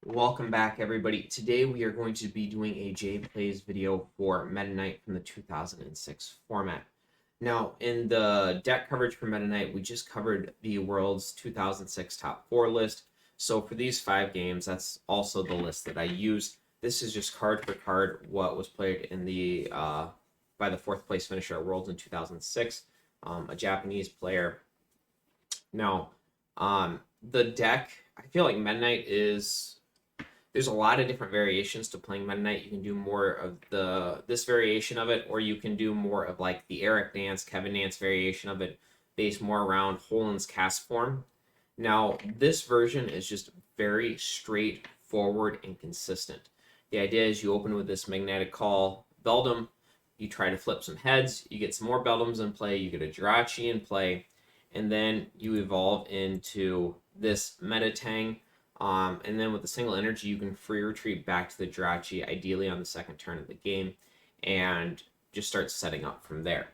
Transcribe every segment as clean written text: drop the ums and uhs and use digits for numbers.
Welcome back, everybody. Today we are going to be doing a J Plays video for MetaNite from the 2006 format. Now, in the deck coverage for MetaNite, we just covered the world's 2006 top 4 list. So for these 5 games, that's also the list that I used. This is just card for card what was played in the by the 4th place finisher at Worlds in 2006, a Japanese player. Now, the deck, I feel like MetaNite is... There's a lot of different variations to playing MetaNite. You can do more of this variation of it, or you can do more of like the Eric Nance, Kevin Nance variation of it, based more around Holen's cast form. Now, this version is just very straightforward and consistent. The idea is you open with this Magnetic Call Beldum, you try to flip some heads, you get some more Beldums in play, you get a Jirachi in play, and then you evolve into this Metatang. And then with a single energy, you can free retreat back to the Jirachi, ideally on the second turn of the game, and just start setting up from there.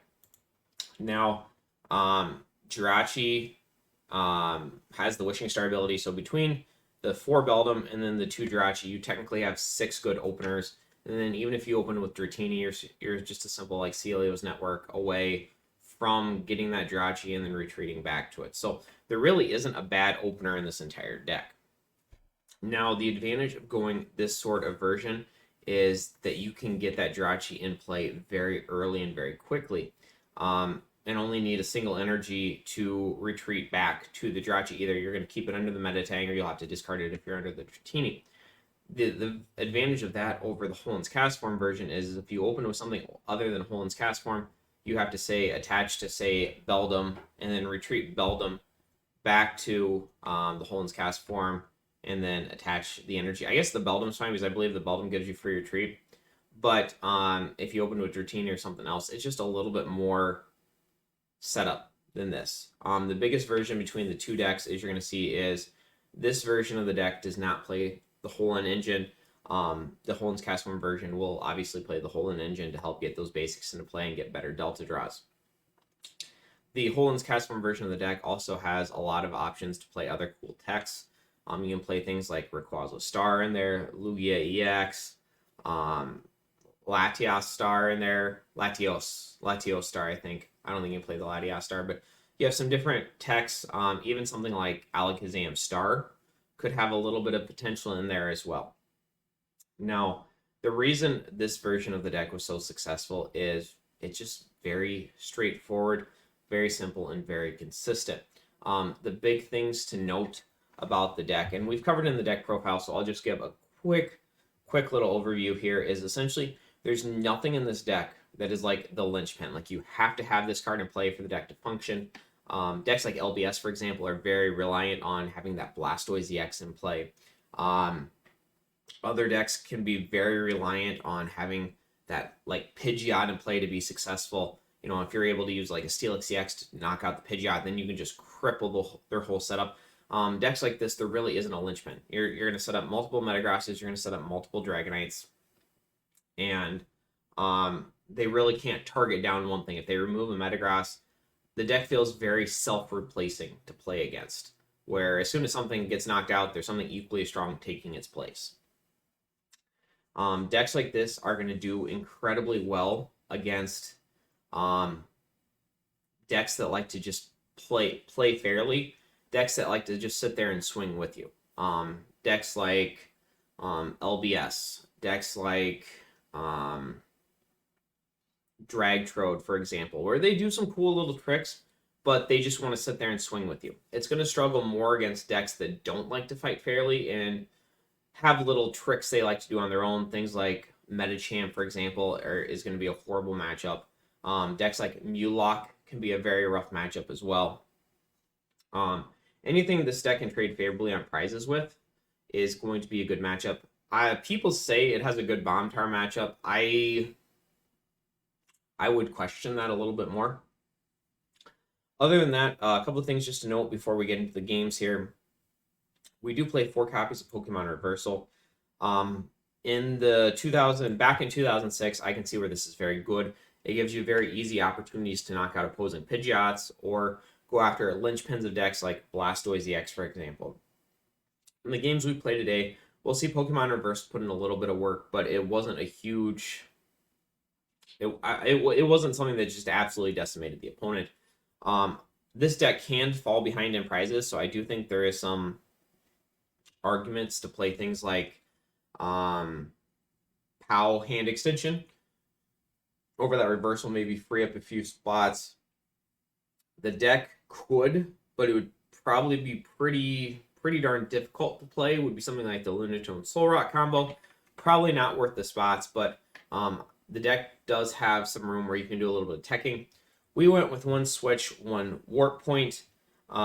Now, Jirachi has the Wishing Star ability, so between the 4 Beldum and then the 2 Jirachi, you technically have 6 good openers. And then even if you open with Dratini, you're just a simple like Celio's Network away from getting that Jirachi and then retreating back to it. So there really isn't a bad opener in this entire deck. Now, the advantage of going this sort of version is that you can get that Jirachi in play very early and very quickly, and only need a single energy to retreat back to the Jirachi. Either you're going to keep it under the Metatang, or you'll have to discard it if you're under the Dratini. The advantage of that over the Holen's cast form version is if you open with something other than Holen's cast form, you have to say attach to say Beldum, and then retreat Beldum back to the Holen's cast form, and then attach the energy. I guess the Beldum's fine because I believe the Beldum gives you free retreat. But if you open with Dratini or something else, it's just a little bit more setup than this. The biggest version between the 2 decks, as you're going to see, is this version of the deck does not play the Holen engine. The Holen's cast form version will obviously play the Holen engine to help get those basics into play and get better delta draws. The Holen's cast form version of the deck also has a lot of options to play other cool techs. You can play things like Rayquaza Star in there, Lugia EX, Latios Star in there, Latios Star, I think. I don't think you can play the Latios Star, but you have some different techs. Even something like Alakazam Star could have a little bit of potential in there as well. Now, the reason this version of the deck was so successful is it's just very straightforward, very simple, and very consistent. The big things to note about the deck, and we've covered in the deck profile, so I'll just give a quick little overview here, is essentially there's nothing in this deck that is like the linchpin. Like, you have to have this card in play for the deck to function. Decks like LBS, for example, are very reliant on having that Blastoise EX in play. Other decks can be very reliant on having that like Pidgeot in play to be successful. You know, if you're able to use like a Steelix EX to knock out the Pidgeot, then you can just cripple their whole setup. Decks like this, there really isn't a linchpin. You're going to set up multiple Metagrosses, you're going to set up multiple Dragonites, and they really can't target down one thing. If they remove a Metagross, the deck feels very self-replacing to play against, where as soon as something gets knocked out, there's something equally strong taking its place. Decks like this are going to do incredibly well against decks that like to just play fairly, decks that like to just sit there and swing with you. Decks like LBS, decks like Dragtrode, for example, where they do some cool little tricks, but they just want to sit there and swing with you. It's going to struggle more against decks that don't like to fight fairly and have little tricks they like to do on their own. Things like Metachamp, for example, is going to be a horrible matchup. Decks like Mulock can be a very rough matchup as well. Anything this deck can trade favorably on prizes with is going to be a good matchup. People say it has a good Bomb Tower matchup. I would question that a little bit more. Other than that, a couple of things just to note before we get into the games here. We do play 4 copies of Pokemon Reversal. Back in 2006, I can see where this is very good. It gives you very easy opportunities to knock out opposing Pidgeots or go after linchpins of decks like Blastoise EX, for example. In the games we play today, we'll see Pokemon Reverse put in a little bit of work, but it wasn't a huge. It wasn't something that just absolutely decimated the opponent. Um, this deck can fall behind in prizes, so I do think there is some arguments to play things like POW hand extension over that reversal, maybe free up a few spots. The deck could, but it would probably be pretty darn difficult to play. It would be something like the Lunatone Soul Rock combo. Probably not worth the spots, but the deck does have some room where you can do a little bit of teching. We went with one switch, one warp point. We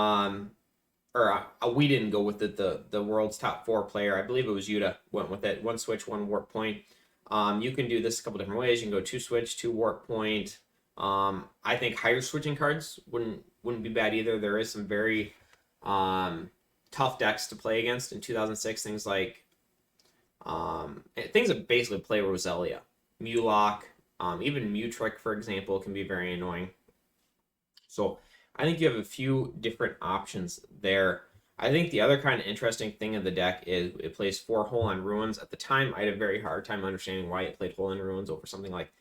didn't go with it. The world's top 4 player, I believe it was Yuta, went with it. One switch, one warp point. You can do this a couple different ways. You can go 2 switch, 2 warp point. I think higher switching cards wouldn't be bad either. There is some very tough decks to play against in 2006. Things like things that basically play Roselia, Mulock, even Mutrick, for example, can be very annoying. So I think you have a few different options there. I think the other kind of interesting thing of the deck is it plays 4 Hole on Ruins. At the time, I had a very hard time understanding why it played Hole on Ruins over something like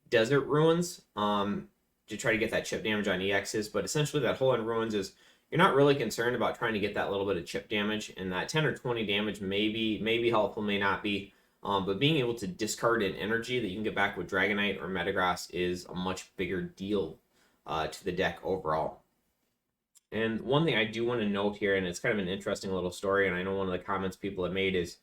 Desert Ruins to try to get that chip damage on EXs. But essentially, that Hole on Ruins is you're not really concerned about trying to get that little bit of chip damage, and that 10 or 20 damage may be helpful, may not be. But being able to discard an energy that you can get back with Dragonite or Metagross is a much bigger deal to the deck overall. And one thing I do want to note here, and it's kind of an interesting little story, and I know one of the comments people have made is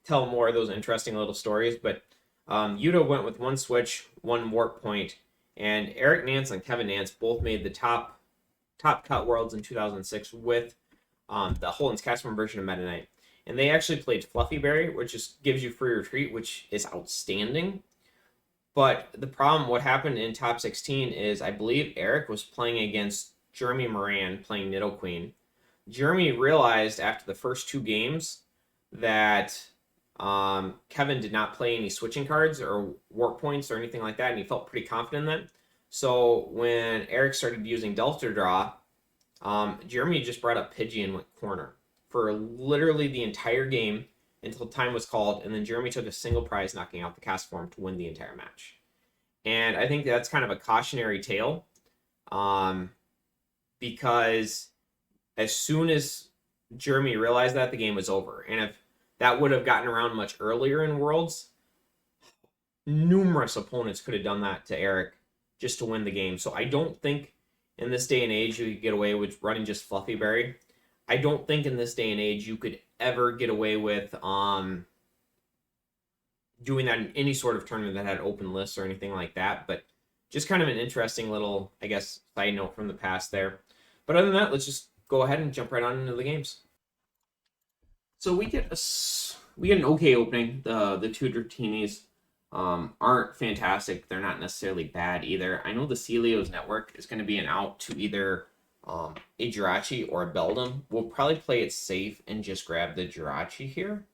tell more of those interesting little stories, but Yuta went with one switch, one warp point, and Eric Nance and Kevin Nance both made the top cut worlds in 2006 with the Holden's Castform version of MetaNite. And they actually played Fluffy Berry, which just gives you free retreat, which is outstanding. But the problem, what happened in top 16 is I believe Eric was playing against Jeremy Moran playing Nidoqueen. Jeremy realized after the first 2 games that Kevin did not play any switching cards or warp points or anything like that, and he felt pretty confident in that. So when Eric started using Delta Draw, Jeremy just brought up Pidgey and went corner for literally the entire game until time was called, and then Jeremy took a single prize knocking out the Castform to win the entire match. And I think that's kind of a cautionary tale. Because as soon as Jeremy realized that, the game was over. And if that would have gotten around much earlier in Worlds, numerous opponents could have done that to Eric just to win the game. So I don't think in this day and age you could get away with running just Fluffy Berry. I don't think in this day and age you could ever get away with doing that in any sort of tournament that had open lists or anything like that. But just kind of an interesting little, I guess, side note from the past there. But other than that, let's just go ahead and jump right on into the games. So we get an okay opening. The 2 Dratini's aren't fantastic. They're not necessarily bad either. I know the Celio's network is going to be an out to either a Jirachi or a Beldum. We'll probably play it safe and just grab the Jirachi here.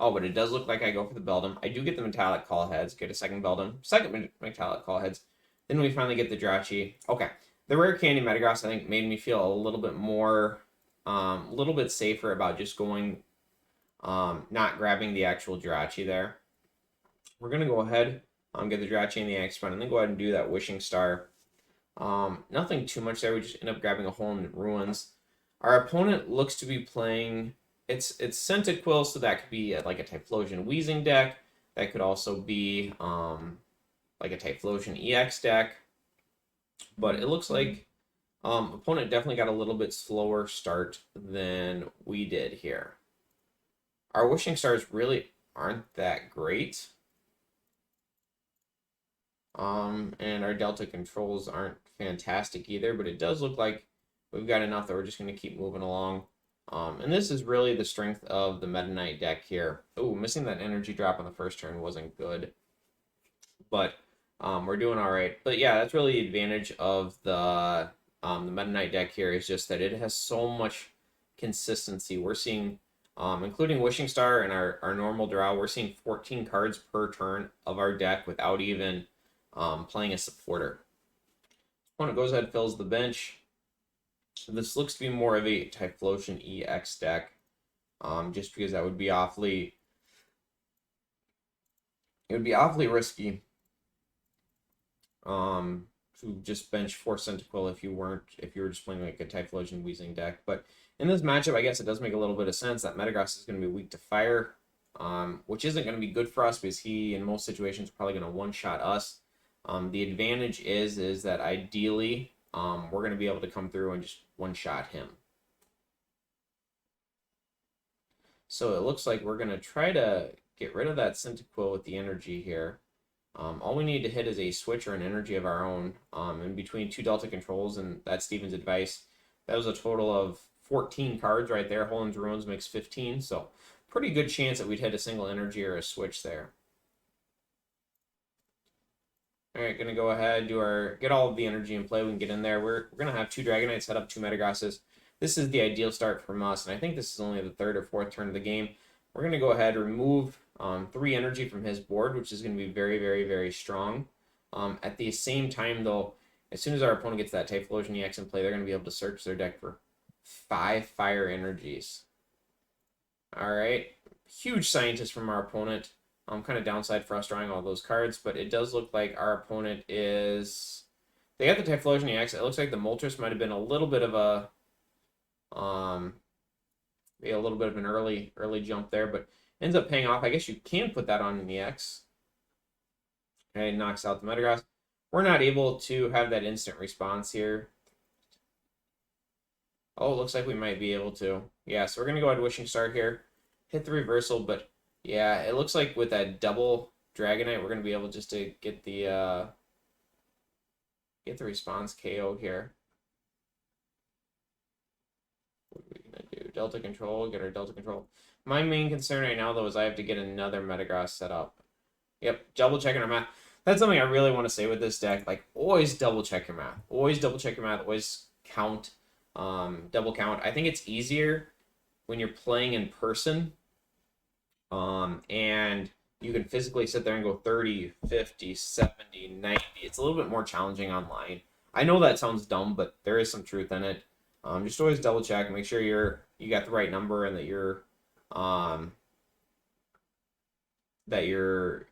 Oh, but it does look like I go for the Beldum. I do get the Metallic Call Heads, get a second Beldum, second Metallic Call Heads. Then we finally get the Jirachi. Okay. The Rare Candy Metagross, I think, made me feel a little bit more, a little bit safer about just going, not grabbing the actual Jirachi there. We're going to go ahead, get the Jirachi in the EX front, and then go ahead and do that Wishing Star. Nothing too much there. We just end up grabbing a Hole in Ruins. Our opponent looks to be playing, it's Centiquil, so that could be like a Typhlosion Wheezing deck. That could also be like a Typhlosion EX deck. But it looks like opponent definitely got a little bit slower start than we did here. Our Wishing Stars really aren't that great. And our Delta controls aren't fantastic either, but it does look like we've got enough that we're just going to keep moving along. And this is really the strength of the MetaNite deck here. Oh, missing that energy drop on the first turn wasn't good. But we're doing all right. But yeah, that's really the advantage of the MetaNite deck here is just that it has so much consistency. We're seeing, including Wishing Star and our normal draw, we're seeing 14 cards per turn of our deck without even playing a supporter. Opponent goes ahead, fills the bench. So this looks to be more of a Typhlosion EX deck, just because that would be awfully it would be awfully risky to just bench 4 Centiquil if you were just playing like a Typhlosion Weezing deck. But in this matchup, I guess it does make a little bit of sense that Metagross is going to be weak to fire, which isn't going to be good for us because he, in most situations, is probably going to one-shot us. The advantage is that ideally, we're going to be able to come through and just one-shot him. So it looks like we're going to try to get rid of that Centiquil with the energy here. All we need to hit is a switch or an energy of our own. In between 2 Delta controls and that's Steven's advice. That was a total of 14 cards right there. Holen's Ruins makes 15, so pretty good chance that we'd hit a single energy or a switch there. All right, gonna go ahead, get all of the energy in play. We can get in there. We're gonna have 2 Dragonites set up, 2 Metagrosses. This is the ideal start from us, and I think this is only the 3rd or 4th turn of the game. We're going to go ahead and remove 3 energy from his board, which is going to be very, very, very strong. At the same time, though, as soon as our opponent gets that Typhlosion EX in play, they're going to be able to search their deck for 5 fire energies. All right. Huge scientist from our opponent. Kind of downside for us drawing all those cards, but it does look like our opponent is... They got the Typhlosion EX. It looks like the Moltres might have been a little bit of a... a little bit of an early jump there, but ends up paying off. I guess you can put that on an EX. Okay, knocks out the Metagross. We're not able to have that instant response here. Oh, looks like we might be able to. Yeah, so we're going to go ahead Wishing Star here. Hit the reversal, but yeah, it looks like with that double Dragonite, we're going to be able just to get the response KO here. What are we going to do? Delta Control, get our Delta Control. My main concern right now, though, is I have to get another Metagross set up. Yep, double checking our math. That's something I really want to say with this deck. Like, always double check your math. Always double check your math. Always count, double count. I think it's easier when you're playing in person, and you can physically sit there and go 30, 50, 70, 90. It's a little bit more challenging online. I know that sounds dumb, but there is some truth in it. Just always double check, make sure you got the right number and that you're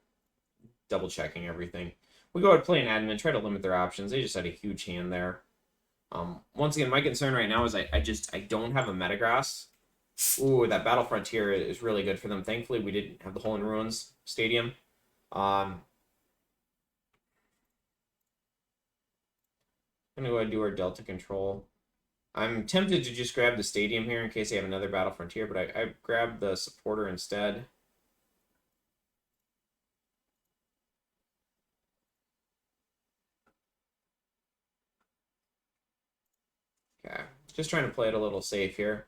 double checking everything. We go ahead and play an admin, try to limit their options. They just had a huge hand there. Once again, my concern right now is I don't have a Metagross. Ooh, that Battle Frontier is really good for them. Thankfully, we didn't have the Hole in Ruins Stadium. I'm gonna go ahead and do our Delta Control. I'm tempted to just grab the Stadium here in case they have another Battle Frontier, but I grabbed the Supporter instead. Okay, just trying to play it a little safe here.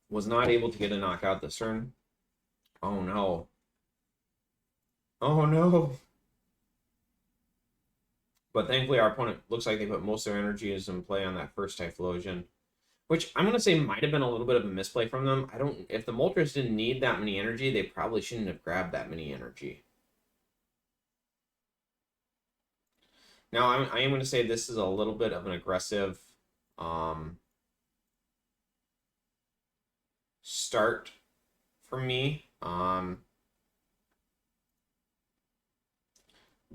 Was not able to get a knockout this turn. Oh no. Oh no. But thankfully our opponent looks like they put most of their energies in play on that first Typhlosion, which I'm going to say might have been a little bit of a misplay from them. If the Moltres didn't need that many energy, they probably shouldn't have grabbed that many energy. Now, I am going to say this is a little bit of an aggressive start for me.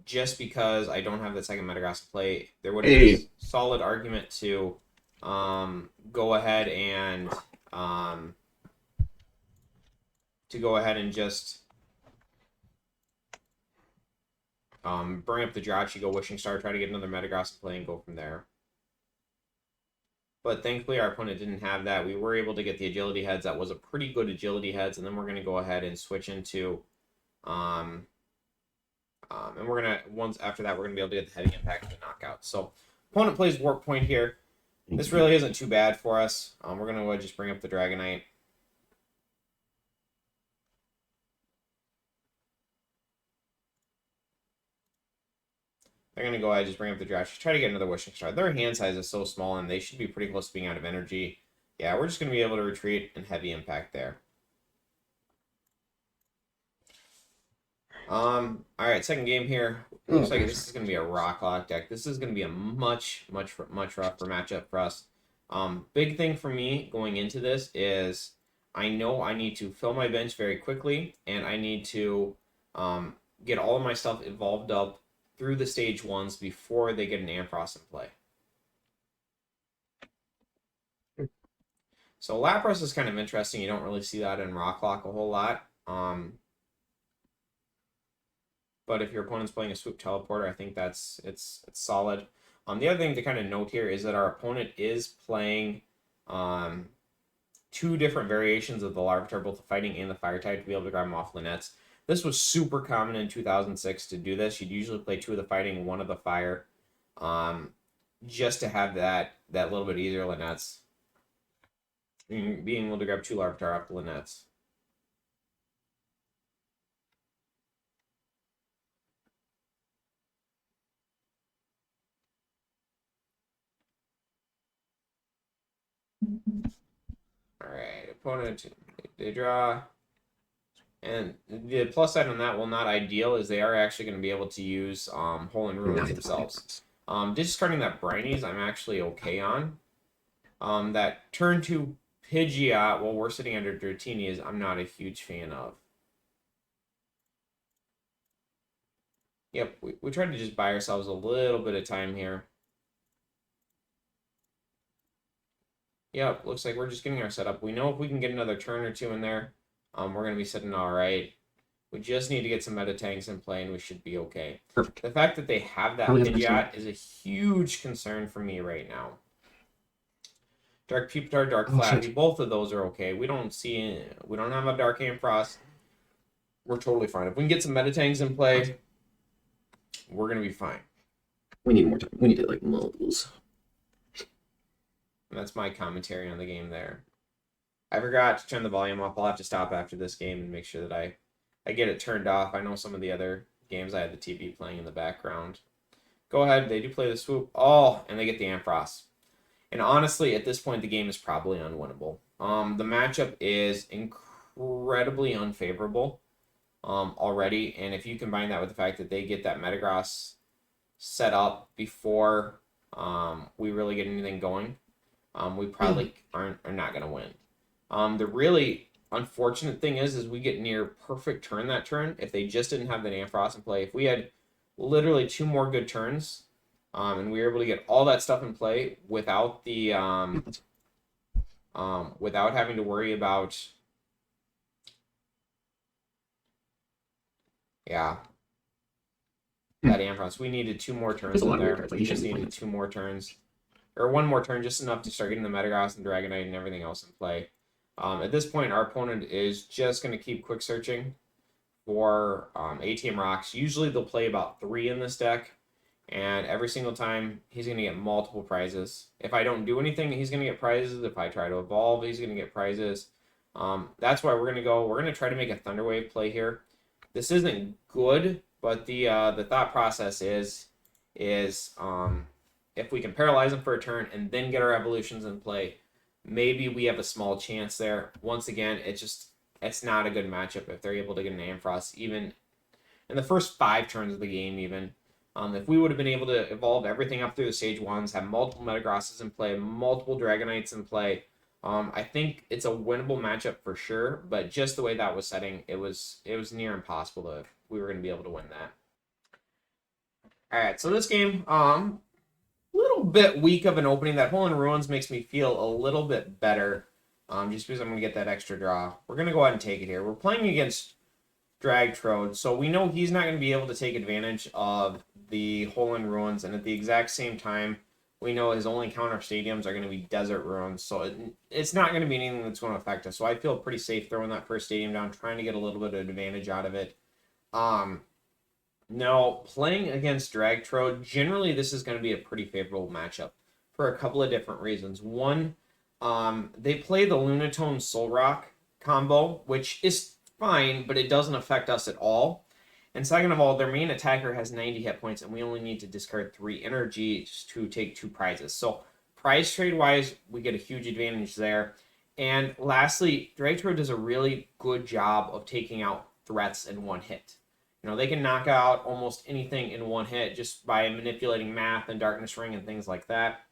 Just because I don't have the second Metagross to play, there would have been a solid argument to go ahead and just bring up the Jirachi, go Wishing Star, try to get another Metagross to play, and go from there. But thankfully, our opponent didn't have that. We were able to get the Agility Heads. That was a pretty good Agility Heads, and then we're going to go ahead and switch into... and we're going to, once after that, we're going to be able to get the Heavy Impact and the Knockout. So, opponent plays Warp Point here. This really isn't too bad for us. We're going to go ahead and just bring up the Dragonite. They're going to go ahead and just bring up the Jirachi. Try to get another Wishing Star. Their hand size is so small, and they should be pretty close to being out of energy. Yeah, we're just going to be able to retreat and Heavy Impact there. All right, second game here. Looks like this is going to be a Rock Lock deck. This is going to be a much rougher matchup for us. Big thing for me going into this is I know I need to fill my bench very quickly, and I need to get all of my stuff evolved up through the stage 1s before they get an Ampharos in play. So Lapras is kind of interesting. You don't really see that in Rocklock a whole lot. But if your opponent's playing a Swoop Teleporter, I think it's solid. The other thing to kind of note here is that our opponent is playing 2 different variations of the Larvitar, both the Fighting and the Fire type, to be able to grab them off Linettes. This was super common in 2006 to do this. You'd usually play 2 of the Fighting and 1 of the Fire, just to have that little bit easier Linettes. Being able to grab 2 Larvitar off the Linettes. Alright, opponent, they draw. And the plus side on that, well, not ideal, is they are actually going to be able to use Hole and Ruins themselves. Discarding that Brinies, I'm actually okay on. That turn 2 Pidgeot, while we're sitting under Dratini, is I'm not a huge fan of. Yep, we tried to just buy ourselves a little bit of time here. Yep, looks like we're just getting our setup. We know if we can get another turn or 2 in there, we're going to be sitting all right. We just need to get some meta tanks in play, and we should be okay. Perfect. The fact that they have that Pidgeot is a huge concern for me right now. Dark Pupitar, Dark Flappy, both of those are okay. We don't have a Dark Ampharos. We're totally fine. If we can get some meta tanks in play, we're going to be fine. We need more time. We need like multiples. And that's my commentary on the game there. I forgot to turn the volume off. I'll have to stop after this game and make sure that I get it turned off. I know some of the other games I had the TV playing in the background. Go ahead. They do play the Swoop. Oh, and they get the Ampharos. And honestly, at this point, the game is probably unwinnable. The matchup is incredibly unfavorable already. And if you combine that with the fact that they get that Metagross set up before we really get anything going, we probably are not going to win. The really unfortunate thing is we get near perfect turn that turn. If they just didn't have the Ampharos in play, if we had literally 2 more good turns, and we were able to get all that stuff in play without the without having to worry about that Ampharos. We needed 2 more turns in there. We just needed 2 more turns. Or 1 more turn, just enough to start getting the Metagross and Dragonite and everything else in play. At this point, our opponent is just going to keep quick searching for ATM Rocks. Usually they'll play about 3 in this deck, and every single time he's going to get multiple prizes. If I don't do anything, he's going to get prizes. If I try to evolve, he's going to get prizes. That's why we're going to go. We're going to try to make a Thunder Wave play here. This isn't good, but the thought process is if we can paralyze them for a turn and then get our evolutions in play, maybe we have a small chance there. Once again, it's not a good matchup if they're able to get an Ampharos, even in the first 5 turns of the game even. If we would have been able to evolve everything up through the stage 1s, have multiple Metagrosses in play, multiple Dragonites in play, I think it's a winnable matchup for sure, but just the way that was setting, it was near impossible if we were going to be able to win that. Alright, so this game, little bit weak of an opening. That Hole in Ruins makes me feel a little bit better, just because I'm going to get that extra draw. We're going to go ahead and take it here. We're playing against Dragtrode, so we know he's not going to be able to take advantage of the Hole in Ruins, and at the exact same time, we know his only counter stadiums are going to be Desert Ruins, so it's not going to be anything that's going to affect us. So I feel pretty safe throwing that first stadium down, trying to get a little bit of advantage out of it. Now, playing against Dragtrode, generally this is going to be a pretty favorable matchup for a couple of different reasons. One, they play the Lunatone Solrock combo, which is fine, but it doesn't affect us at all. And second of all, their main attacker has 90 hit points, and we only need to discard 3 energy to take 2 prizes. So prize trade-wise, we get a huge advantage there. And lastly, Dragtrode does a really good job of taking out threats in 1 hit. You know, they can knock out almost anything in 1 hit just by manipulating math and Darkness Ring and things like that.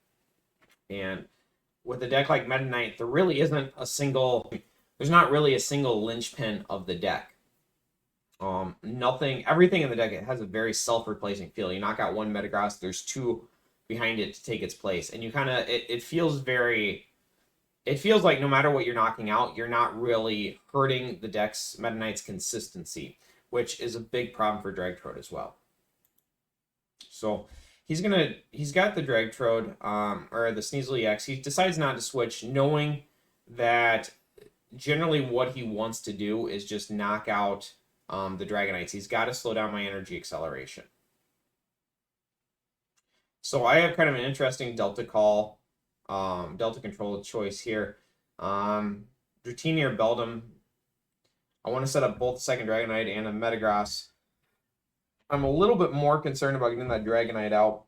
And with a deck like MetaNite, there really isn't a single there's not really a single linchpin of the deck. Everything in the deck, it has a very self-replacing feel. You knock out one Metagross, there's two behind it to take its place, and you kind of it feels like no matter what you're knocking out, you're not really hurting the deck's MetaNite's consistency, which is a big problem for Dragtrode as well. So he's got the Dragtrode, or the Sneasel EX. He decides not to switch, knowing that generally what he wants to do is just knock out the Dragonites. He's got to slow down my energy acceleration. So I have kind of an interesting Delta Control choice here. Dratini or Beldum. I want to set up both a second Dragonite and a Metagross. I'm a little bit more concerned about getting that Dragonite out,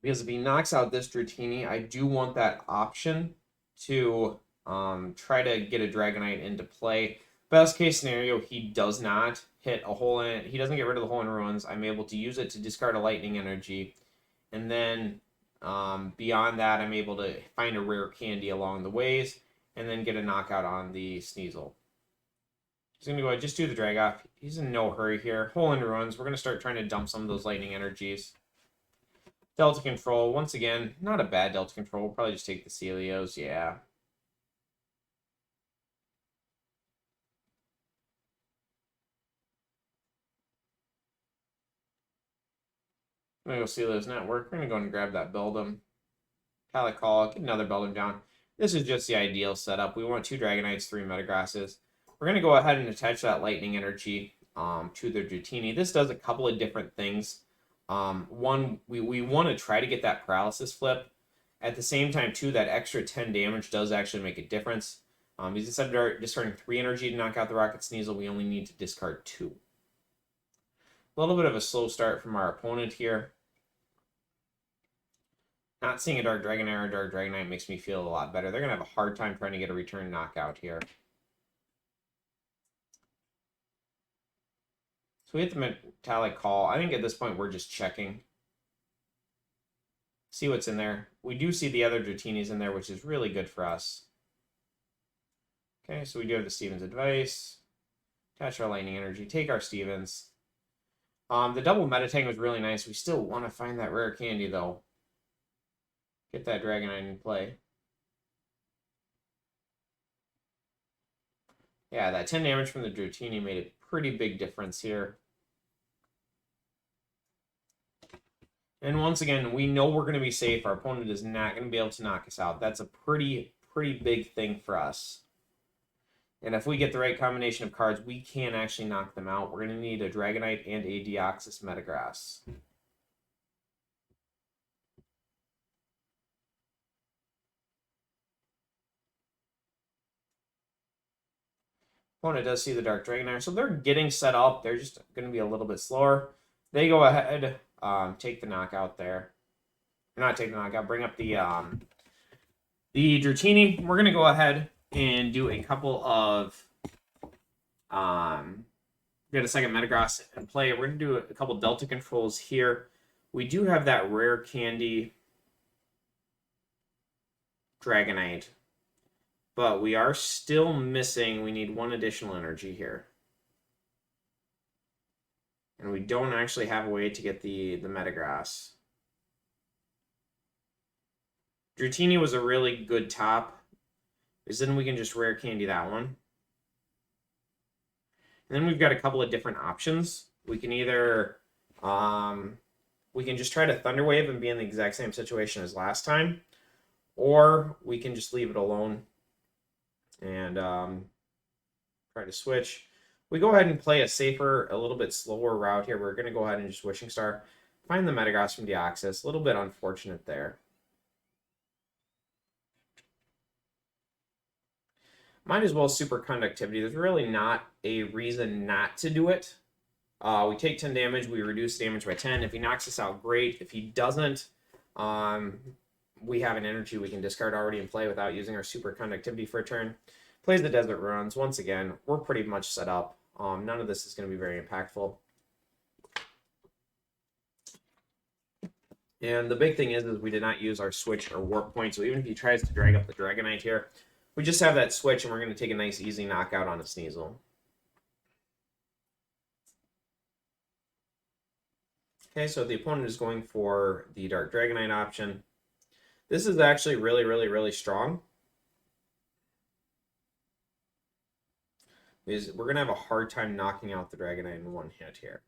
because if he knocks out this Dratini, I do want that option to try to get a Dragonite into play. Best case scenario, he does not hit a hole in it. He doesn't get rid of the hole in ruins. I'm able to use it to discard a lightning energy. And then beyond that, I'm able to find a rare candy along the ways and then get a knockout on the Sneasel. He's going to go ahead, just do the drag off. He's in no hurry here. Hole in ruins. We're going to start trying to dump some of those lightning energies. Delta Control. Once again, not a bad Delta Control. We'll probably just take the Celios. Yeah. I'm going to go Celios Network. We're going to go and grab that Beldum. Calical. Get another Beldum down. This is just the ideal setup. We want 2 Dragonites, 3 Metagrosses. We're going to go ahead and attach that lightning energy to the Dratini. This does a couple of different things. One, we want to try to get that paralysis flip. At the same time, too, that extra 10 damage does actually make a difference. Because instead of discarding 3 energy to knock out the Rocket Sneasel, we only need to discard 2. A little bit of a slow start from our opponent here. Not seeing a Dark Dragonair or Dark Dragonite makes me feel a lot better. They're going to have a hard time trying to get a return knockout here. So we hit the Metallic Call. I think at this point we're just checking. See what's in there. We do see the other Dratinis in there, which is really good for us. Okay, so we do have the Stevens Advice. Attach our Lightning Energy. Take our Stevens. The double Metatang was really nice. We still want to find that rare candy, though. Get that Dragonite in play. Yeah, that 10 damage from the Dratini made a pretty big difference here. And once again, we know we're going to be safe. Our opponent is not going to be able to knock us out. That's a pretty big thing for us. And if we get the right combination of cards, we can actually knock them out. We're going to need a Dragonite and a Deoxys Metagross. Opponent does see the Dark Dragonair, so they're getting set up. They're just going to be a little bit slower. They go ahead, take the knockout there. Not take the knockout, bring up the Dratini. We're going to go ahead and do a couple of get a second Metagross in play. We're going to do a couple Delta Controls here. We do have that rare candy Dragonite, but we are still missing. We need 1 additional energy here. And we don't actually have a way to get the Metagross. Dratini was a really good top, because then we can just rare candy that one. And then we've got a couple of different options. We can either, we can just try to Thunder Wave and be in the exact same situation as last time, or we can just leave it alone and try to switch. We go ahead and play a safer, a little bit slower route here. We're going to go ahead and just Wishing Star. Find the Metagross from Deoxys. A little bit unfortunate there. Might as well Superconductivity. There's really not a reason not to do it. We take 10 damage. We reduce damage by 10. If he knocks us out, great. If he doesn't, we have an energy we can discard already in play without using our Superconductivity for a turn. Plays the Desert Runs. Once again, we're pretty much set up. None of this is going to be very impactful. And the big thing is we did not use our switch or warp point. So even if he tries to drag up the Dragonite here, we just have that switch, and we're going to take a nice easy knockout on a Sneasel. Okay, so the opponent is going for the Dark Dragonite option. This is actually really, really, really strong. Because we're going to have a hard time knocking out the Dragonite in one hit here.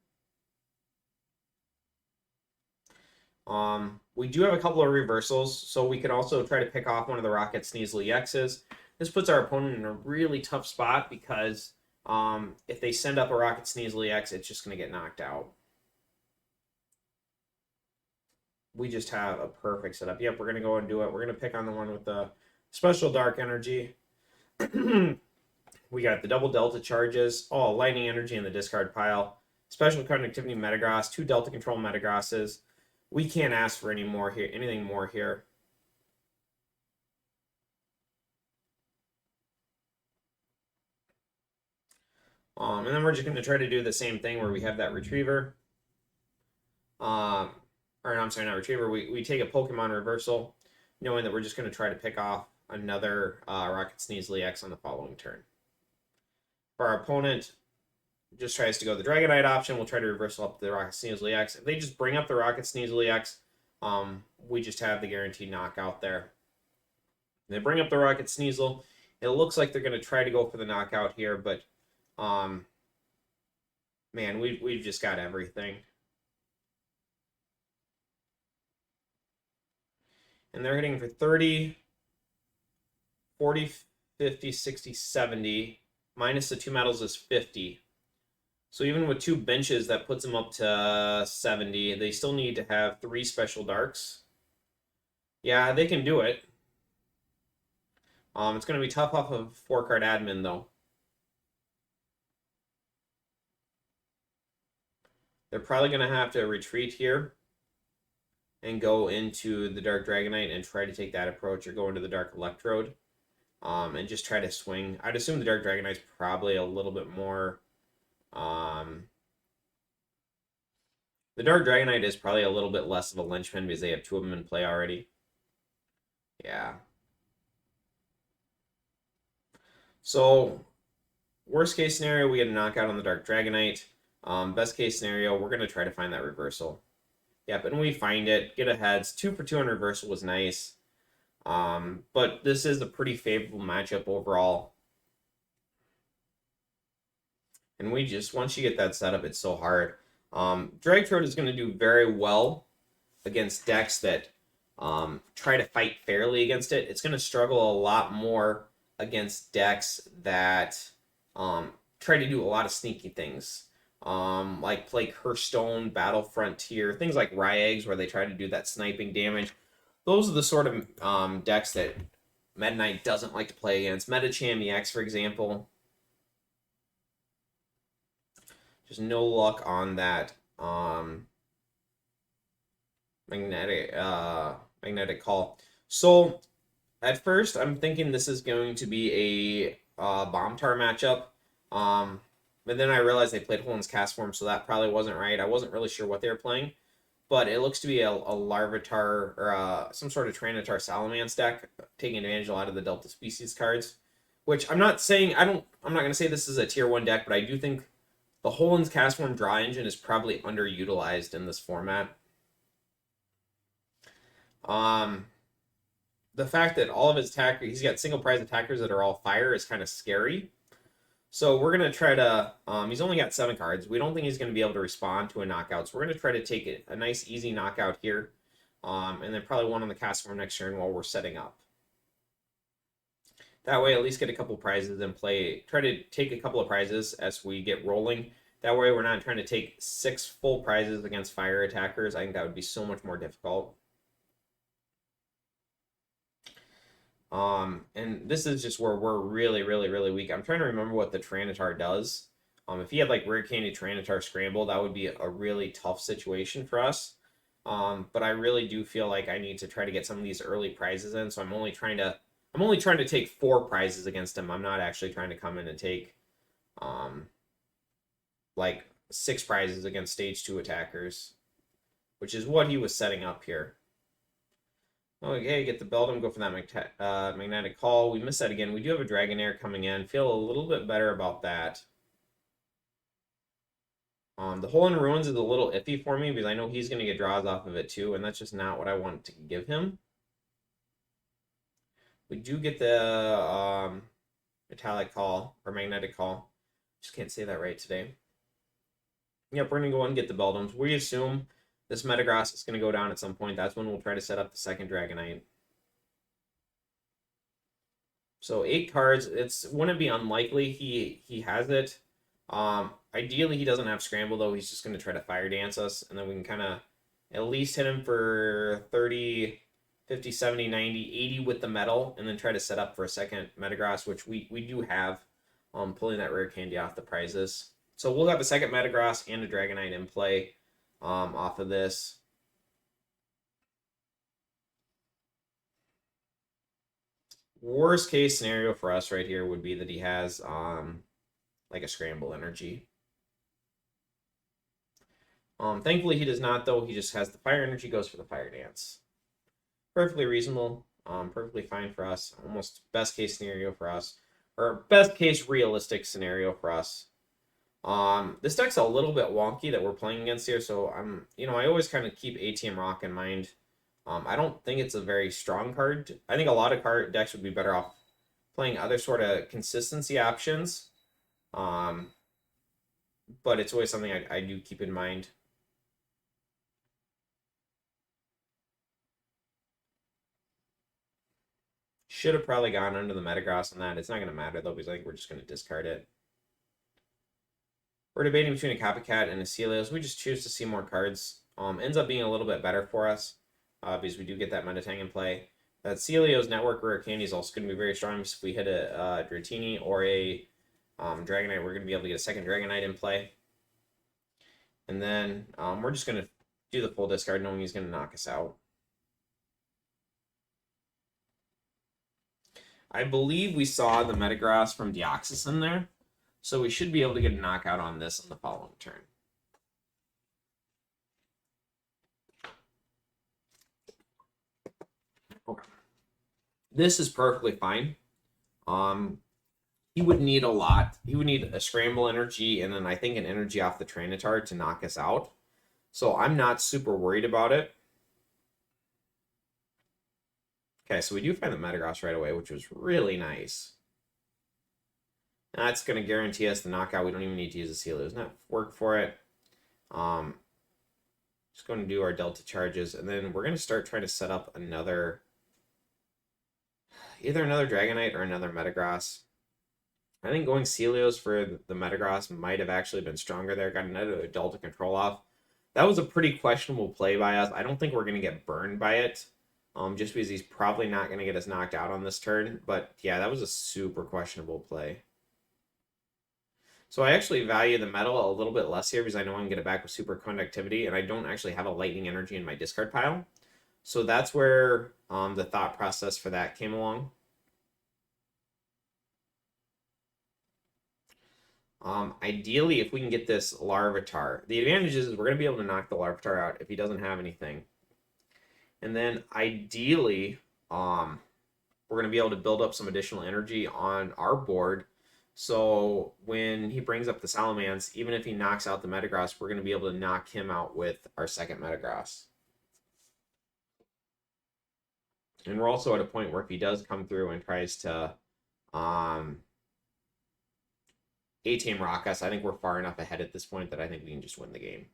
We do have a couple of reversals, so we could also try to pick off one of the Rocket Sneasel EXs. This puts our opponent in a really tough spot because if they send up a Rocket Sneasel EX, it's just going to get knocked out. We just have a perfect setup. Yep, we're going to go and do it. We're going to pick on the one with the special Dark Energy. We got the double Delta charges. Oh, Lightning Energy in the discard pile. Special Conductivity Metagross. 2 Delta Control Metagrosses. We can't ask for any more here, anything more here. And then we're just going to try to do the same thing where we have that Retriever. Or no, I'm sorry, not Retriever. We take a Pokemon Reversal, knowing that we're just going to try to pick off another Rocket Sneasel EX on the following turn. For our opponent, just tries to go the Dragonite option. We'll try to reversal up the Rocket Sneasel EX. If they just bring up the Rocket Sneasel EX, we just have the guaranteed knockout there. They bring up the Rocket Sneasel. It looks like they're going to try to go for the knockout here, but man, we've just got everything. And they're hitting for 30, 40, 50, 60, 70. Minus the 2 metals is 50. So even with 2 benches, that puts them up to 70. They still need to have 3 special darks. Yeah, they can do it. It's going to be tough off of 4-card admin, though. They're probably going to have to retreat here and go into the Dark Dragonite and try to take that approach, or go into the Dark Electrode and just try to swing. I'd assume the Dark Dragonite's probably a little bit more... the Dark Dragonite is probably a little bit less of a linchpin because they have 2 of them in play already. Yeah. So, worst case scenario, we get a knockout on the Dark Dragonite. Best case scenario, we're going to try to find that reversal. Yep, and we find it. Get a heads. 2 for 2 on reversal was nice. But this is a pretty favorable matchup overall. And we just, once you get that set up, it's so hard. Dragtrode is going to do very well against decks that try to fight fairly against it. It's going to struggle a lot more against decks that try to do a lot of sneaky things. Like play Hearthstone, Battle Frontier, things like Ryags where they try to do that sniping damage. Those are the sort of decks that MetaNite doesn't like to play against. MetaCham EX, for example. Just no luck on that magnetic call. So at first, I'm thinking this is going to be a Bomb Tar matchup. But then I realized they played Holin's Cast Form, so that probably wasn't right. I wasn't really sure what they were playing. But it looks to be a Larvitar or some sort of Tranitar Salamence deck, taking advantage a lot of the Delta Species cards. Which I'm not saying, I'm not going to say this is a tier 1 deck, but I do think the Holin's Cast Form draw engine is probably underutilized in this format. The fact that all of his attackers, he's got single prize attackers that are all fire, is kind of scary. So we're going to try to, he's only got 7 cards. We don't think he's going to be able to respond to a knockout. So we're going to try to take a nice easy knockout here. And then probably one on the cast form next turn while we're setting up. That way at least get a couple prizes in play. Try to take a couple of prizes as we get rolling. That way we're not trying to take 6 full prizes against fire attackers. I think that would be so much more difficult. And this is just where we're really, really, really weak. I'm trying to remember what the Tranitar does. If he had like Rare Candy Tranitar Scramble, that would be a really tough situation for us. But I really do feel like I need to try to get some of these early prizes in. So I'm only trying to take 4 prizes against him. I'm not actually trying to come in and take like 6 prizes against stage 2 attackers, which is what he was setting up here. Okay, get the Beldum, go for that magnetic call. We missed that again. We do have a Dragonair coming in. Feel a little bit better about that. The Hole in Ruins is a little iffy for me because I know he's going to get draws off of it too, and that's just not what I want to give him. We do get the metallic call or magnetic call. Just can't say that right today. Yep, we're going to go and get the Beldums. We assume this Metagross is going to go down at some point. That's when we'll try to set up the second Dragonite. So 8 cards. Wouldn't be unlikely he has it. Ideally, he doesn't have Scramble, though. He's just going to try to Fire Dance us, and then we can kind of at least hit him for 30, 50, 70, 90, 80 with the metal, and then try to set up for a second Metagross, which we do have, pulling that rare candy off the prizes. So we'll have a second Metagross and a Dragonite in play off of this. Worst case scenario for us right here would be that he has like a Scramble energy. Thankfully he does not, though. He just has the Fire energy, goes for the Fire Dance. Perfectly reasonable, perfectly fine for us. Almost best case scenario for us, or best case realistic scenario for us. This deck's a little bit wonky that we're playing against here, so I always kind of keep ATM Rock in mind. I don't think it's a very strong card. I think a lot of card decks would be better off playing other sort of consistency options. But it's always something I do keep in mind. Should have probably gone under the Metagross on that. It's not going to matter, though, because I think we're just going to discard it. We're debating between a Copycat and a Celios. We just choose to see more cards. Ends up being a little bit better for us because we do get that Metatang in play. That Celios Network Rare Candy is also going to be very strong. If we hit a Dratini or a Dragonite, we're going to be able to get a second Dragonite in play. And then we're just going to do the full discard knowing he's going to knock us out. I believe we saw the Metagross from Deoxys in there, so we should be able to get a knockout on this on the following turn. Okay. This is perfectly fine. He would need a lot. He would need a Scramble energy and then I think an energy off the Trinitar to knock us out. So I'm not super worried about it. Okay, so we do find the Metagross right away, which was really nice. That's going to guarantee us the knockout. We don't even need to use a Seal. There's not work for it. Just going to do our Delta charges, and then we're going to start trying to set up either another Dragonite or another Metagross. I think going Celios for the Metagross might have actually been stronger there. Got another Delta control off. That was a pretty questionable play by us. I don't think we're going to get burned by it. Just because he's probably not going to get us knocked out on this turn. But yeah, that was a super questionable play. So I actually value the metal a little bit less here because I know I can get it back with super conductivity, and I don't actually have a lightning energy in my discard pile. So that's where the thought process for that came along. Ideally, if we can get this Larvitar, the advantage is we're going to be able to knock the Larvitar out if he doesn't have anything. And then ideally, we're going to be able to build up some additional energy on our board. So when he brings up the Salamence, even if he knocks out the Metagross, we're going to be able to knock him out with our second Metagross. And we're also at a point where if he does come through and tries to ATM Rock us, I think we're far enough ahead at this point that I think we can just win the game.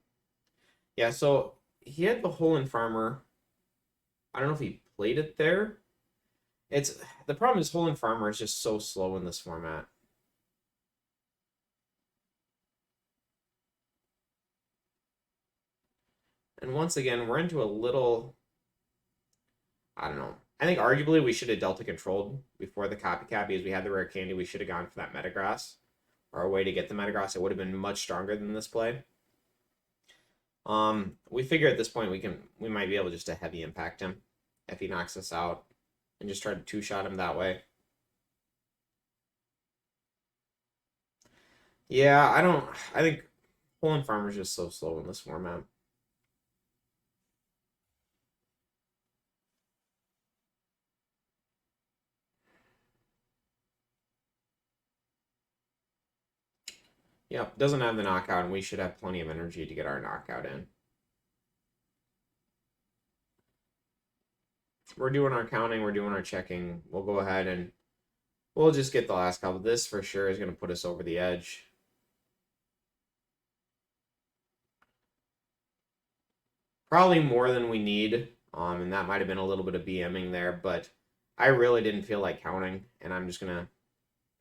Yeah, so he had the Hole in Farmer. I don't know if he played it there. The problem is Hole in Farmer is just so slow in this format. And once again, we're into a little, I don't know. I think arguably we should have Delta controlled before the Copycat because we had the rare candy. We should have gone for that Metagross. Or a way to get the Metagross. It would have been much stronger than this play. We figure at this point we might be able just to heavy impact him if he knocks us out and just try to two-shot him that way. Yeah, I think Hole in Farmer's just so slow in this format. Yep, doesn't have the knockout, and we should have plenty of energy to get our knockout in. We're doing our counting, we're doing our checking. We'll go ahead and we'll just get the last couple. This for sure is going to put us over the edge. Probably more than we need, and that might have been a little bit of BMing there, but I really didn't feel like counting, and I'm just going to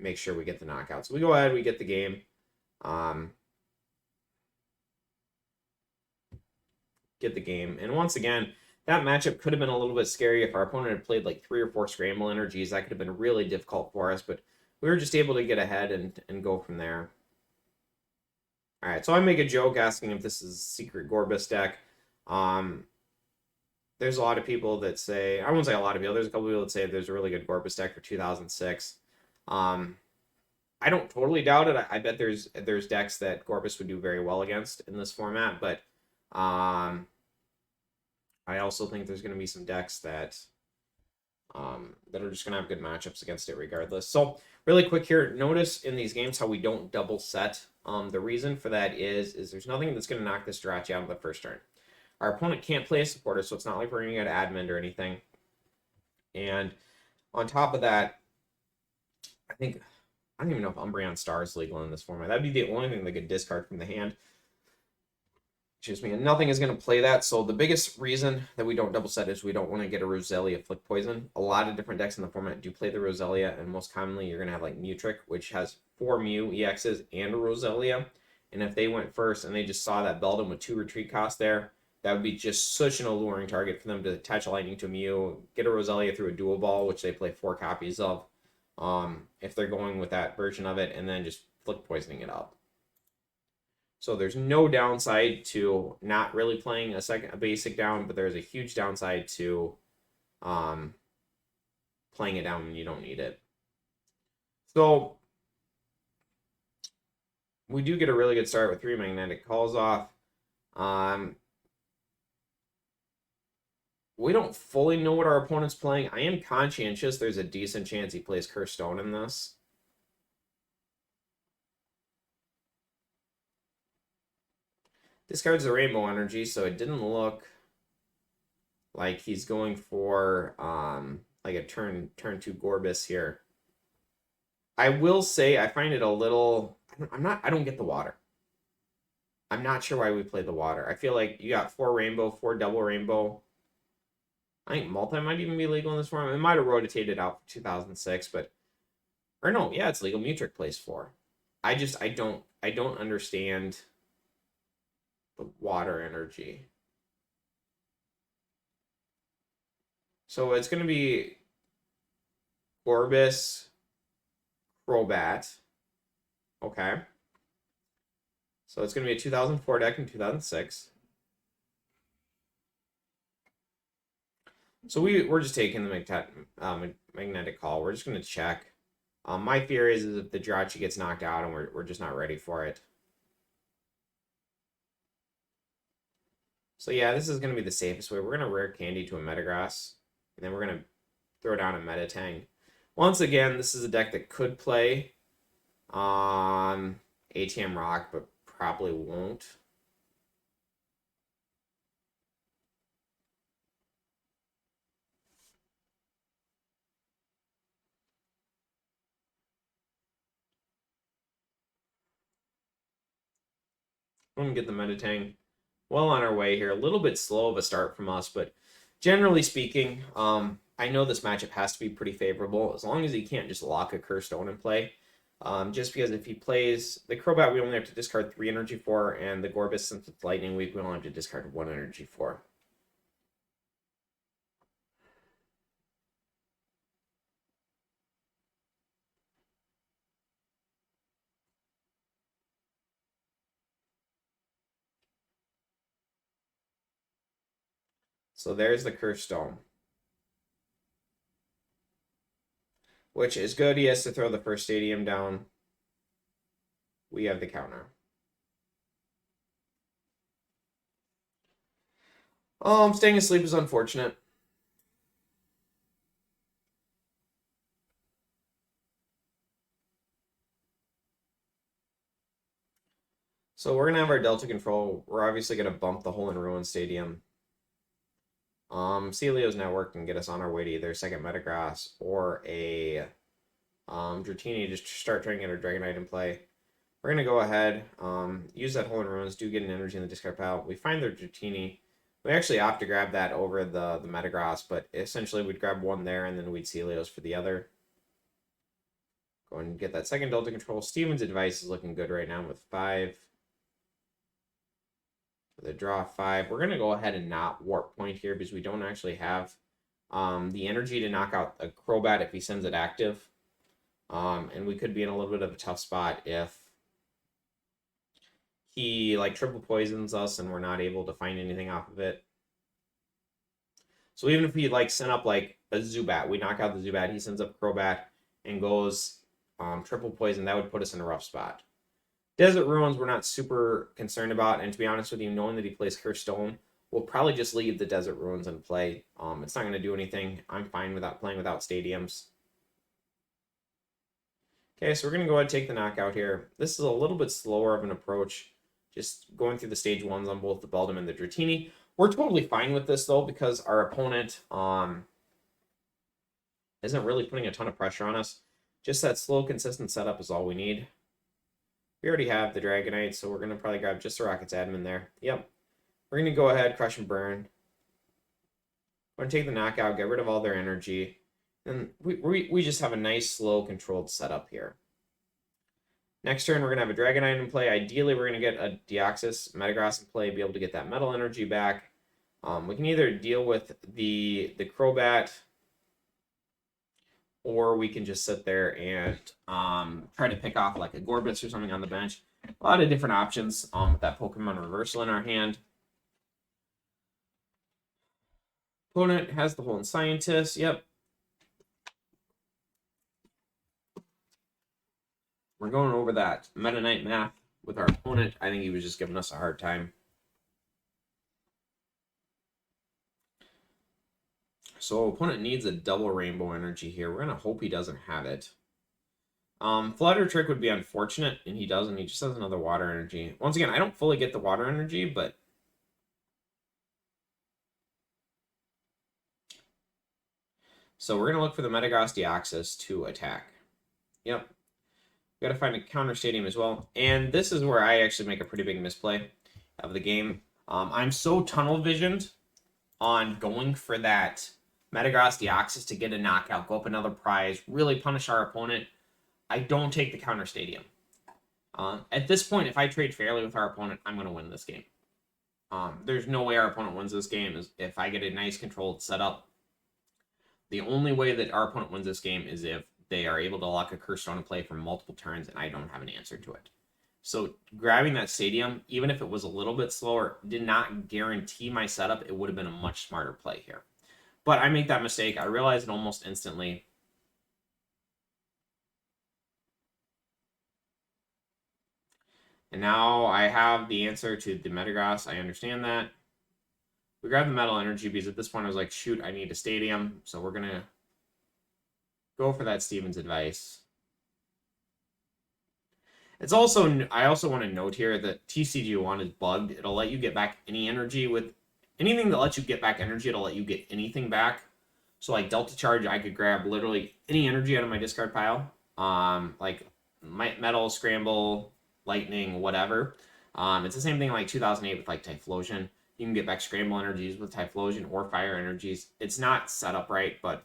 make sure we get the knockout. So we go ahead, we get the game. Get the game. And once again, that matchup could have been a little bit scary if our opponent had played like 3 or 4 scramble energies. That could have been really difficult for us, but we were just able to get ahead and go from there. All right, so I make a joke asking if this is a secret Gorebyss deck. There's a lot of people that say, I won't say a lot of people, there's a couple people that say there's a really good Gorebyss deck for 2006. I don't totally doubt it. I bet there's decks that Gorebyss would do very well against in this format, but I also think there's going to be some decks that that are just going to have good matchups against it regardless. So really quick here, notice in these games how we don't double set. The reason for that is there's nothing that's going to knock this Jirachi out of the first turn. Our opponent can't play a supporter, so it's not like we're going to get admin or anything. And on top of that, I don't even know if Umbreon Star is legal in this format. That'd be the only thing they could discard from the hand. Excuse me, and nothing is going to play that. So the biggest reason that we don't double set is we don't want to get a Roselia Flick Poison. A lot of different decks in the format do play the Roselia, and most commonly you're going to have like Mutrick, which has 4 Mew EXs and a Roselia. And if they went first and they just saw that Beldum with 2 retreat costs there, that would be just such an alluring target for them to attach a Lightning to a Mew, get a Roselia through a Dual Ball, which they play 4 copies of, if they're going with that version of it, and then just Flick Poisoning it up. So there's no downside to not really playing a basic down, but there's a huge downside to playing it down when you don't need it. So we do get a really good start with 3 Magnetic Calls off. We don't fully know what our opponent's playing. I am conscientious there's a decent chance he plays Cursed Stone in this. Discards the Rainbow Energy, so it didn't look like he's going for like a turn 2 Gorebyss here. I will say I find it a little. I don't get the water. I'm not sure why we played the water. I feel like you got 4 rainbow, 4 double rainbow. I think multi might even be legal in this form. It might have rotated out for 2006, but or no, yeah, it's legal. Mutrick plays 4. I don't understand the water energy. So it's going to be Gorebyss, Crobat. Okay. So it's going to be a 2004 deck in 2006. So we're just taking the magnetic call. We're just going to check. My fear is if the Jirachi gets knocked out and we're just not ready for it. So yeah, this is going to be the safest way. We're going to Rare Candy to a Metagross, and then we're going to throw down a Metatang. Once again, this is a deck that could play ATM Rock, but probably won't. I'm going to get the Metatang. Well on our way here. A little bit slow of a start from us, but generally speaking, I know this matchup has to be pretty favorable as long as he can't just lock a Cursed Stone in play. Just because if he plays the Crobat, we only have to discard 3 energy for, and the Gorebyss, since it's Lightning Weak, we only have to discard 1 energy for. So there's the Cursed Stone, which is good. He has to throw the first stadium down. We have the counter. Staying asleep is unfortunate. So we're gonna have our Delta control. We're obviously gonna bump the Hole in Ruin Stadium. Celio's Network can get us on our way to either a second Metagross or a Dratini to start trying to get our Dragonite in play. We're gonna go ahead, use that Hole in Ruins, do get an energy in the discard pile. We find their Dratini. We actually opt to grab that over the Metagross, but essentially we'd grab one there and then we'd Celios for the other. Go and get that second Delta control. Steven's Advice is looking good right now with 5. The draw 5. We're going to go ahead and not Warp Point here because we don't actually have the energy to knock out a Crobat if he sends it active. And we could be in a little bit of a tough spot if he like triple poisons us and we're not able to find anything off of it. So even if we like send up like a Zubat, we knock out the Zubat, he sends up Crobat and goes triple poison, that would put us in a rough spot. Desert Ruins we're not super concerned about, and to be honest with you, knowing that he plays Cursed Stone, we'll probably just leave the Desert Ruins in play. It's not going to do anything. I'm fine without playing without stadiums. Okay, so we're going to go ahead and take the knockout here. This is a little bit slower of an approach, just going through the stage 1s on both the Beldum and the Dratini. We're totally fine with this, though, because our opponent isn't really putting a ton of pressure on us. Just that slow, consistent setup is all we need. We already have the Dragonite, so we're going to probably grab just the Rockets admin there. Yep. We're going to go ahead, crush and burn. We're going to take the knockout, get rid of all their energy. And we just have a nice, slow, controlled setup here. Next turn, we're going to have a Dragonite in play. Ideally, we're going to get a Deoxys Metagross in play, be able to get that metal energy back. We can either deal with the Crobat, or we can just sit there and try to pick off like a Gorebyss or something on the bench. A lot of different options with that Pokemon Reversal in our hand. Opponent has the Hole in Scientist. Yep. We're going over that MetaNite math with our opponent. I think he was just giving us a hard time. So opponent needs a double Rainbow Energy here. We're going to hope he doesn't have it. Flutter Trick would be unfortunate, and he doesn't. He just has another Water Energy. Once again, I don't fully get the Water Energy, but... So we're going to look for the Metagross Deoxys to attack. Yep. We got to find a counter stadium as well. And this is where I actually make a pretty big misplay of the game. I'm so tunnel visioned on going for that Metagross Deoxys to get a knockout, go up another prize, really punish our opponent. I don't take the counter stadium. At this point, if I trade fairly with our opponent, I'm going to win this game. There's no way our opponent wins this game is if I get a nice controlled setup. The only way that our opponent wins this game is if they are able to lock a Cursed Stone in play for multiple turns and I don't have an answer to it. So grabbing that stadium, even if it was a little bit slower, did not guarantee my setup. It would have been a much smarter play here. But I make that mistake. I realize it almost instantly. And now I have the answer to the Metagross. I understand that. We grabbed the Metal Energy because at this point I was like, shoot, I need a stadium. So we're going to go for that Steven's Advice. It's also, I also want to note here that TCG1 is bugged. It'll let you get back any energy with anything that lets you get back energy. It'll let you get anything back. So like Delta Charge, I could grab literally any energy out of my discard pile. Like Metal, Scramble, Lightning, whatever. It's the same thing like 2008 with like Typhlosion. You can get back Scramble energies with Typhlosion or Fire energies. It's not set up right, but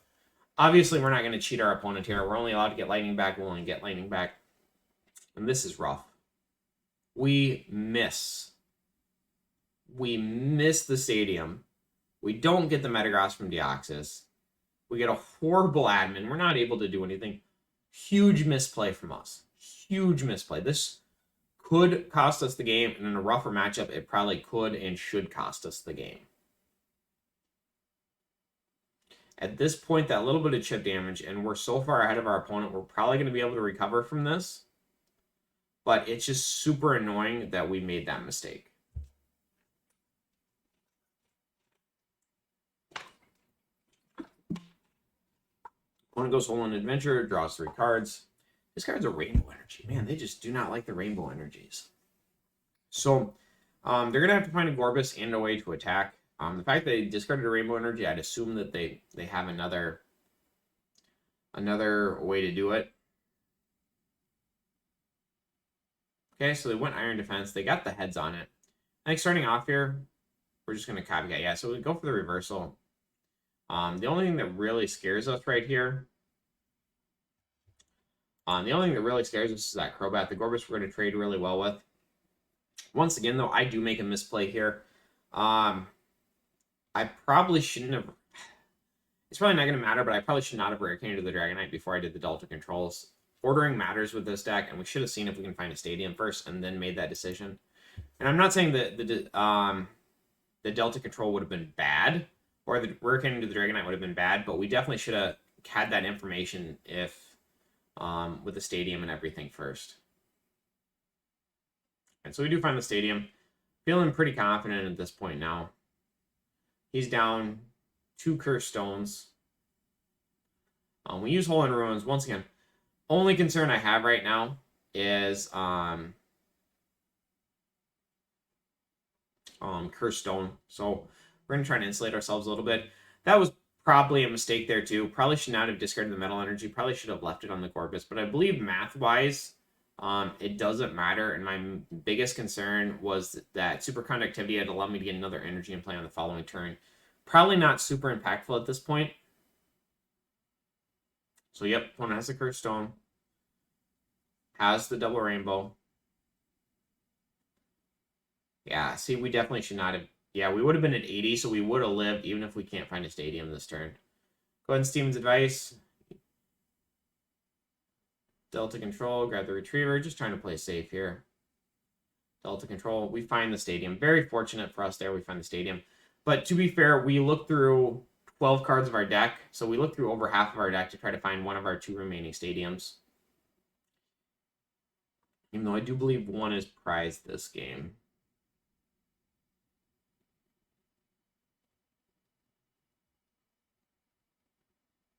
obviously we're not going to cheat our opponent here. We're only allowed to get Lightning back. We'll only get Lightning back. And this is rough. We miss. We miss the stadium. We don't get the Metagross from Deoxys. We get a horrible admin. We're not able to do anything. Huge misplay from us. Huge misplay. This could cost us the game, and in a rougher matchup, it probably could and should cost us the game. At this point, that little bit of chip damage, and we're so far ahead of our opponent, we're probably going to be able to recover from this. But it's just super annoying that we made that mistake. Opponent goes Hole in Adventure, draws 3 cards. This card's a Rainbow Energy. Man, they just do not like the Rainbow Energies. So they're gonna have to find a Gorebyss and a way to attack. The fact they discarded a Rainbow Energy, I'd assume that they have another way to do it. Okay, so they went Iron Defense. They got the heads on it. I think starting off here, we're just gonna copycat. Yeah, so we go for the reversal. The only thing that really scares us right here. The only thing that really scares us is that Crobat. The Gorebyss we're going to trade really well with. Once again, though, I do make a misplay here. I probably shouldn't have... It's probably not going to matter, but I probably should not have rare candy to the Dragonite before I did the Delta controls. Ordering matters with this deck, and we should have seen if we can find a stadium first and then made that decision. And I'm not saying that the Delta control would have been bad, or the rare candy to the Dragonite would have been bad, but we definitely should have had that information if with the stadium and everything first. And so we do find the stadium. Feeling pretty confident at this point now. He's down 2 Curse Stones. We use Hole in Ruins. Once again, only concern I have right now is Curse Stone. So we're going to try to insulate ourselves a little bit. That was probably a mistake there too. Probably should not have discarded the Metal Energy. Probably should have left it on the Gorebyss. But I believe math-wise, it doesn't matter. And my biggest concern was that Superconductivity had allowed me to get another energy in play on the following turn. Probably not super impactful at this point. So yep, opponent has the Cursed Stone. Has the double rainbow. Yeah, see, we definitely should not have... Yeah, we would have been at 80, so we would have lived even if we can't find a stadium this turn. Go ahead and Steven's advice. Delta control, grab the retriever. Just trying to play safe here. Delta control. We find the stadium. Very fortunate for us there. We find the stadium. But to be fair, we looked through 12 cards of our deck. So we looked through over half of our deck to try to find one of our 2 remaining stadiums. Even though I do believe one is prized this game.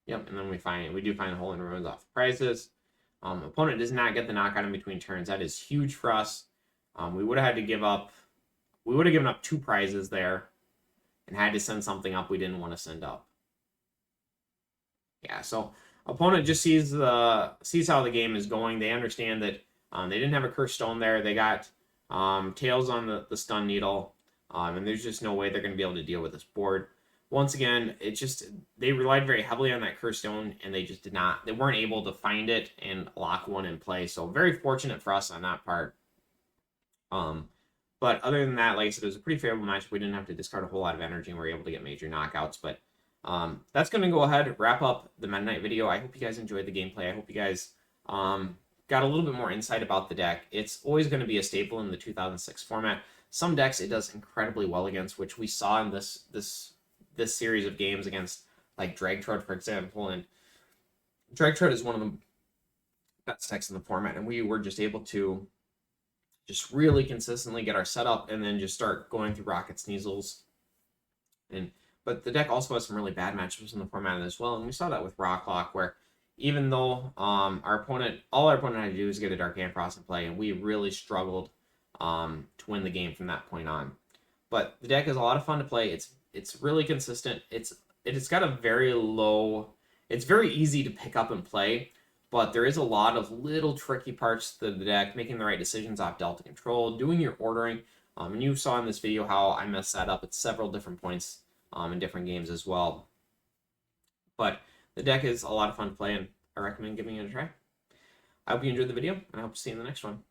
Yep, and then we do find a Hole in Ruins off prizes. Opponent does not get the knockout in between turns. That is huge for us. We would have had to give up. We would have given up 2 prizes there, and had to send something up we didn't want to send up. Yeah, so opponent just sees how the game is going. They understand that they didn't have a Cursed Stone there. They got Tails on the Stun Needle, and there's just no way they're going to be able to deal with this board. Once again, they relied very heavily on that Cursed Stone, and they just they weren't able to find it and lock one in play. So very fortunate for us on that part. But other than that, like I said, it was a pretty favorable match. We didn't have to discard a whole lot of energy, and we were able to get major knockouts. But that's going to go ahead and wrap up the MetaNite video. I hope you guys enjoyed the gameplay. I hope you guys got a little bit more insight about the deck. It's always going to be a staple in the 2006 format. Some decks it does incredibly well against, which we saw in this series of games against like Dragtrode, for example. And Dragtrode is one of the best decks in the format, and we were just able to just really consistently get our setup and then just start going through Rocket Sneasels. But the deck also has some really bad matchups in the format as well, and we saw that with Rocklock, where even though all our opponent had to do was get a Dark Ampharos in play, and we really struggled to win the game from that point on. But the deck is a lot of fun to play. It's really consistent. It's got a very low... It's very easy to pick up and play, but there is a lot of little tricky parts to the deck, making the right decisions off Delta control, doing your ordering. And you saw in this video how I messed that up at several different points in different games as well. But the deck is a lot of fun to play, and I recommend giving it a try. I hope you enjoyed the video, and I hope to see you in the next one.